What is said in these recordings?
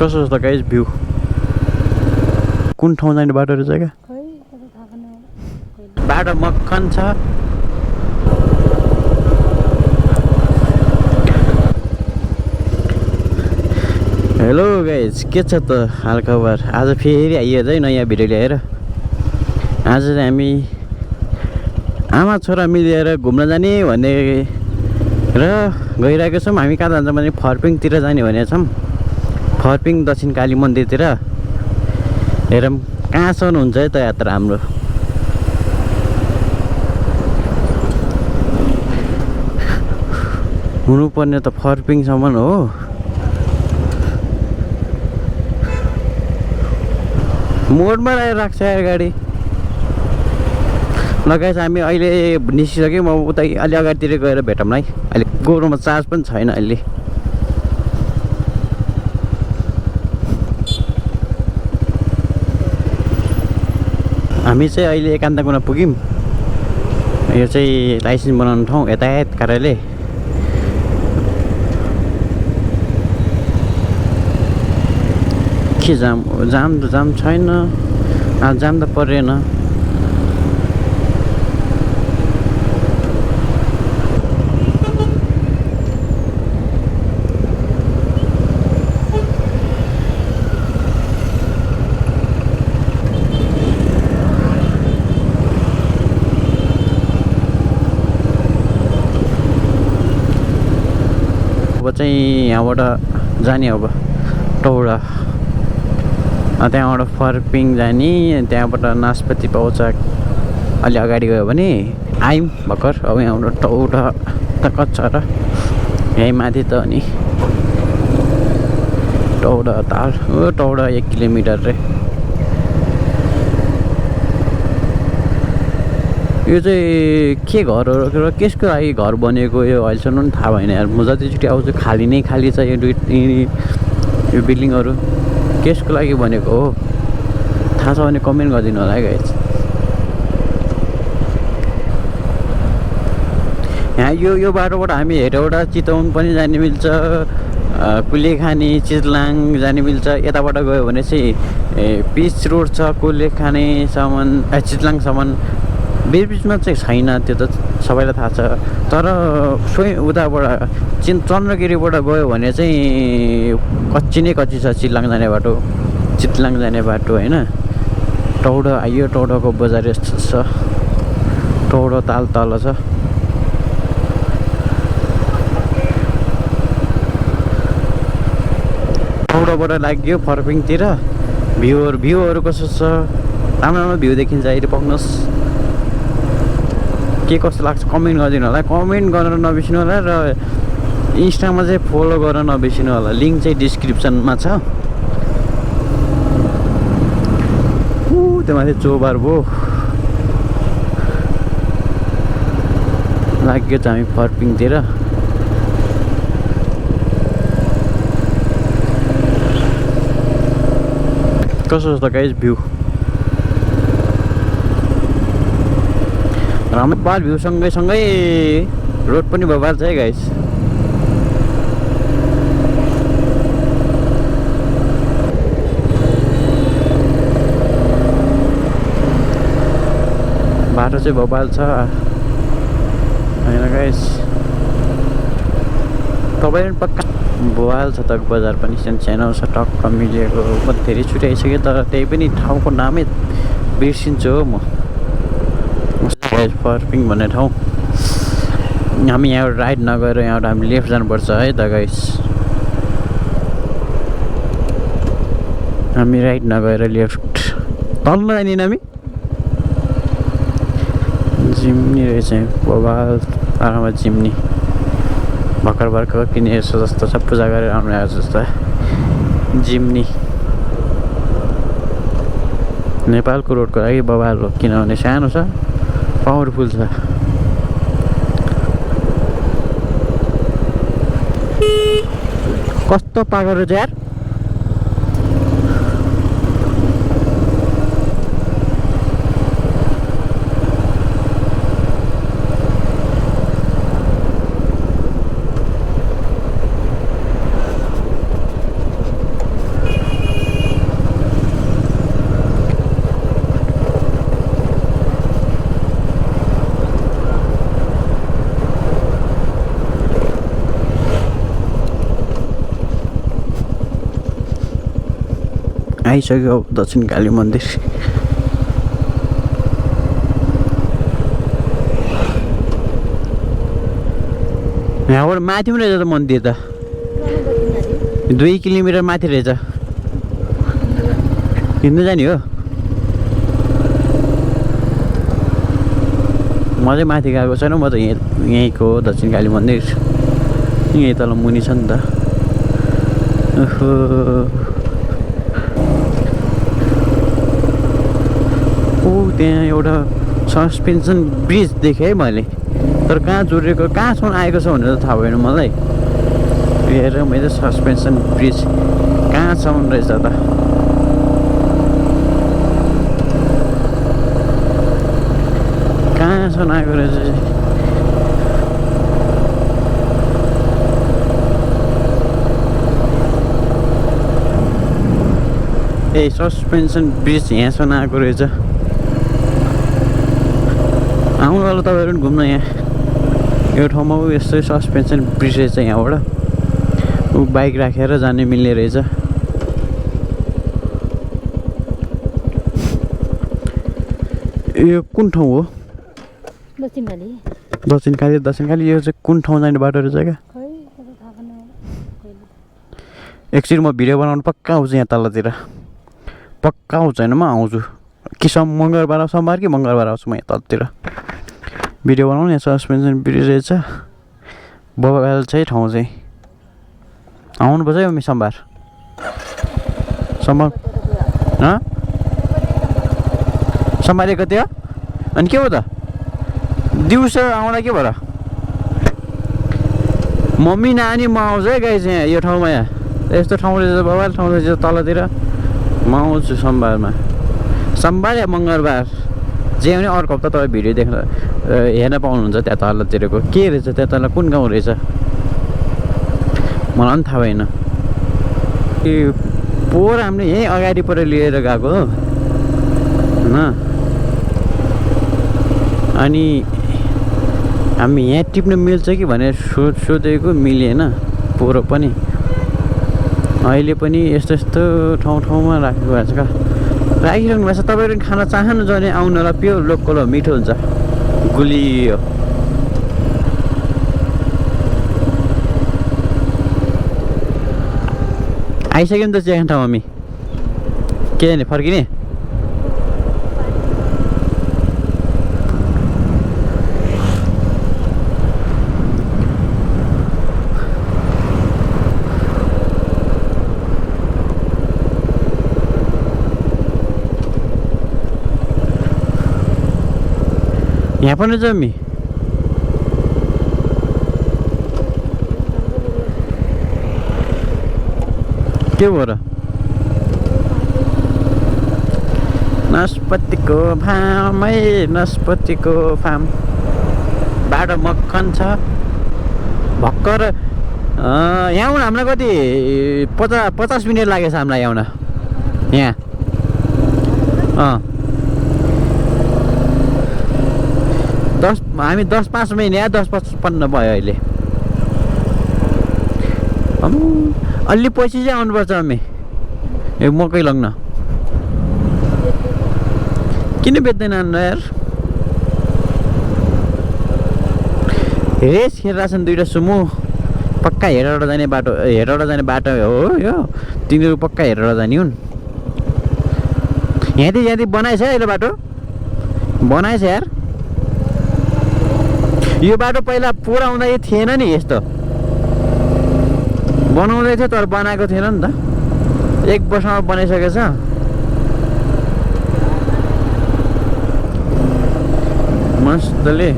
कसो छ त गाइस भ्यू कुन ठाउँ जाने बाटो रहेछ क्या बाटो मक्खन छ हेलो गाइस के छ त हालखबर आज फेरि आइयो है नयाँ भिडियो ल्याएर आज हामी आमा छोरा मिलेर घुम्न जाने भन्ने र गइरहेको छौँ हामी कहाँ जान्छौँ भने फर्पिङतिर जाने भनेको छौँ फर्पिङ दक्षिण काली मन्दिरतिर हेरौँ कहाँसम्म हुन्छ है त यात्रा हाम्रो हुनुपर्ने त फर्पिङसम्म हो मोडमा राख्छ यार गाडी लगाएछ हामी अहिले निस्किसक्यौँ म उता अलि अगाडितिर गएर भेटौँ है अहिले गोरुमा चार्ज पनि छैन अहिले हामी चाहिँ अहिले एकान्तकुना पुग्यौँ यो चाहिँ लाइसेन्स बनाउने ठाउँ यातायात कार्यालय के जाम त जाम छैन जाम त परेन अब चाहिँ यहाँबाट जाने अब टौडा त्यहाँबाट फर्पिङ जाने त्यहाँबाट नास्पति पाउँछ अलि अगाडि गयो भने आयौँ भर्खर अब यहाँबाट टौडा त कच्छ र यहीँ माथि त अनि टौडा ताल टौडा 1 किलोमिटर रे यो चाहिँ के घर हो र केसको लागि घर बनेको यो अहिलेसम्म पनि थाहा भएन यार म जतिचोटि आउँछु खाली नै खाली छ यो बिल्डिङहरू केसको लागि बनेको हो थाहा छ भने कमेन्ट गरिदिनु होला है गाइस यहाँ यो बाटोबाट हामी हेटौडा चितवन पनि जाने मिल्छ कुलेखानी चितलाङ जाने मिल्छ यताबाट गयो भने चाहिँ पिच रोड छ कुलेखानीसम्म चितलाङसम्म बिचमा चाहिँ छैन त्यो त सबैलाई थाहा छ तर स्वयं उताबाट चन्द्रगिरीबाट गयो भने चाहिँ कच्ची नै कच्ची छ चितलाङ जाने बाटो होइन टौडा आइयो टौडाको बजार यस्तो छ टौडा ताल तल छ टौडाबाट लाग्यो फर्पिङतिर भ्यूहरू कस्तो छ राम्रो भ्यू देखिन्छ अहिले पाउनुहोस् के कस्तो लाग्छ कमेन्ट गरिदिनु होला कमेन्ट गरेर नबिर्सिनु होला र इन्स्टामा चाहिँ फलो गरेर नबिर्सिनु होला लिङ्क चाहिँ डिस्क्रिप्सनमा छ त्यो माथि चोबार भो लाग्यो त हामी फर्पिङतिर कसो छ त गाइस भ्यू राम्रो बबाल भ्यू सँगै रोड पनि बबाल छ है गाइस बाटो चाहिँ बबाल छ होइन गाइस तपाईँ पनि पक्का बबाल छ त बजार पनि सानो छ टक्क मिलेको धेरै छुट्टी आइसक्यो तर त्यही पनि ठाउँको नामै बिर्सिन्छु हो म फर्पिङ भन्ने ठाउँ हामी यहाँबाट राइट नगएर यहाँबाट हामी लेफ्ट जानुपर्छ है त गाइस हामी राइट नगएर लेफ्ट तल जाने हामी जिम्नी रहेछ बबाल आराममा जिम्नी भर्खर किने जस्तो जस्तो छ पूजा गरेर आउनु आएको जस्तो जिम्नी नेपालको रोडको लागि बबाल हो किनभने सानो छ पावरफुल छ कस्तो पागल रहेछ यार आइसक्यो दक्षिणकाली मन्दिर। यहाँबाट माथि पनि रहेछ त मन्दिर त, 2 किलोमिटर माथि रहेछ। हिँड्नु जाने हो? म चाहिँ माथि गएको छैन, म त यहीँको हो दक्षिणकाली मन्दिर। यहीँ तल मुनि छ नि त। ओहो, त्यहाँ एउटा सस्पेन्सन ब्रिज देखेँ है मैले, तर कहाँ जोडिएको कहाँसम्म आएको छ भनेर थाहा भएन मलाई। हेरेर मैले सस्पेन्सन ब्रिज कहाँसम्म रहेछ त। कहाँसम्म आएको रहेछ। ए सस्पेन्सन ब्रिज यहाँसम्म आएको रहेछ। आउनु होला तपाईँहरू पनि घुम्न यहाँ। यो ठाउँमा यस्तै सस्पेन्सन ब्रिज रहेछ। यहाँबाट बाइक राखेर जाने मिल्ने रहेछ। यो कुन ठाउँ हो? दक्षिणकाली। दक्षिणकाली यो चाहिँ कुन ठाउँ जाने बाटो रहेछ क्या? एकछिन म भिडियो बनाउनु पक्का आउँछु यहाँ तलतिर, पक्का आउँछ होइन, म आउँछु कि मङ्गलबार कि मङ्गलबार आउँछु म यहाँ तलतिर भिडियो बनाउनु। यहाँ सस्पेन्सन ब्रिज रहेछ, बबाल चाहिँ ठाउँ चाहिँ। आउनुपर्छ है मम्मी सोमबार। सोमबार कति हो? अनि के हो त दिउँसो आउँदा के भयो र? मम्मी नानी म आउँछु है गाइस यहाँ यो ठाउँमा। यहाँ यस्तो ठाउँ रहेछ, बबाल ठाउँ रहेछ तलतिर। म आउँछु सोमबारमा, सोमबार या मङ्गलबार जे पनि। अर्को हप्ता तपाईँ भिडियो देख्न हेर्न पाउनुहुन्छ त्यहाँ तलतिरको। के रहेछ त्यहाँ तल, कुन गाउँ रहेछ मलाई पनि थाहा भएन। ए पोहोर हामीले यहीँ अगाडिबाट लिएर गएको हो होइन, अनि हामी यहाँ टिप्न मिल्छ कि भनेर सोधेको, मिलेन पोहोर पनि। अहिले पनि यस्तो यस्तो ठाउँमा राखेको भएको छ क्या, राखिरहनु भएको छ। तपाईँहरू खाना चाहनुहुन्छ भने आउनु होला, प्योर लोकल हो, मिठो हुन्छ, गुलियो। आइसक्यो नि त चिया ठाउँ हामी। के जाने फर्किने? यहाँ पनि छ मी। के भयो र? नास्पतिको फार्मै, नास्पतिको फार्म। बाटो मक्खन छ भर्खर। यहाँ आउन हामीलाई कति 50 मिनट लागेछ हामीलाई आउन यहाँ। हामी 10:05 यहाँ 10:55 भयो अहिले। अलि पछि चाहिँ आउनुपर्छ हामी यो मकै लग्न। किन बेच्दैन अन्त यार? रेस खेलिरहेको छन् दुईवटा सुमो। पक्का हेरबाट जाने बाटो, हेरबाट जाने बाटो हो यो। तिनीहरू पक्का हेरबाट जाने हुन्। यहाँदेखि बनाएछ अहिले बाटो, बनाएछ यार। यो बाटो पहिला पुरा आउँदाखेरि थिएन नि, यस्तो बनाउँदै थियो तर बनाएको थिएन नि त। 1 वर्षमा बनाइसकेछ। मस्तले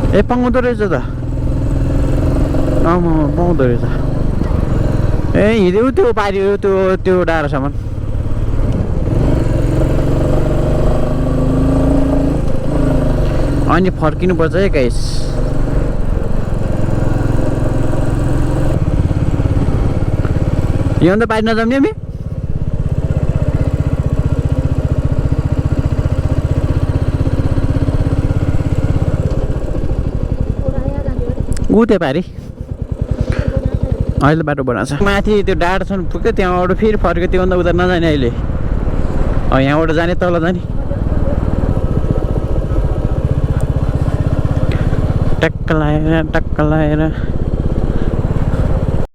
ए पाउँदो रहेछ त। पाउँदो रहेछ। ए हिँड्यो त्यो पारियो त्यो डाँडासम्म। अनि फर्किनुपर्छ है गाइस। योभन्दा पारि नजाउने हामी ऊ त्यो पारि अहिले बाटो बनाएको छ माथि त्यो डाँडासम्म पुग्यो त्यहाँबाट फेरि फर्क्यो त्योभन्दा उता नजाने अहिले यहाँबाट जाने तल जाने टक्क लाएर